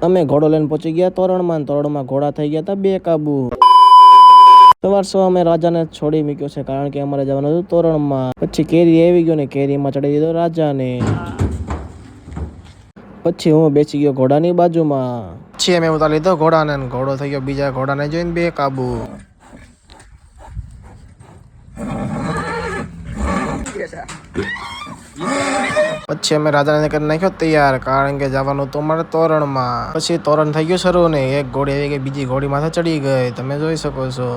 અમે ઘોડો લઈને પહોંચી ગયા તોરણમાં. તોરણમાં ઘોડા થઈ ગયા હતા બેકાબુ. સવાર અમે રાજાને છોડી મૂક્યો છે, કારણ કે અમારે જવાનું હતું તોરણમાં. પછી કેરી આવી ગયો ને કેરીમાં ચડી દીધો રાજાને. પછી હું બેસી ગયો ઘોડાની બાજુમાં. પછી અમે ઉતારી લીધો ઘોડાને. ઘોડો થઈ ગયો બીજા ઘોડાને જોઈને બેકાબુ. પછી અમે રાજાને કરી નાખ્યો તૈયાર, કારણ કે જવાનું તો અમારે તોરણમાં. પછી તોરણ થઈ ગયું શરૂ ને એક ઘોડી આવી ગઈ, બીજી ઘોડી માથે ચડી ગઈ. તમે જોઈ શકો છો.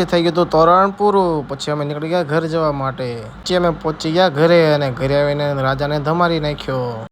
પછી થઈ ગયું હતું તોરણ પૂરું. પછી અમે નીકળી ગયા ઘર જવા માટે. પછી અમે પહોંચી ગયા ઘરે અને ઘરે આવીને રાજાને ધમારી નાખ્યો.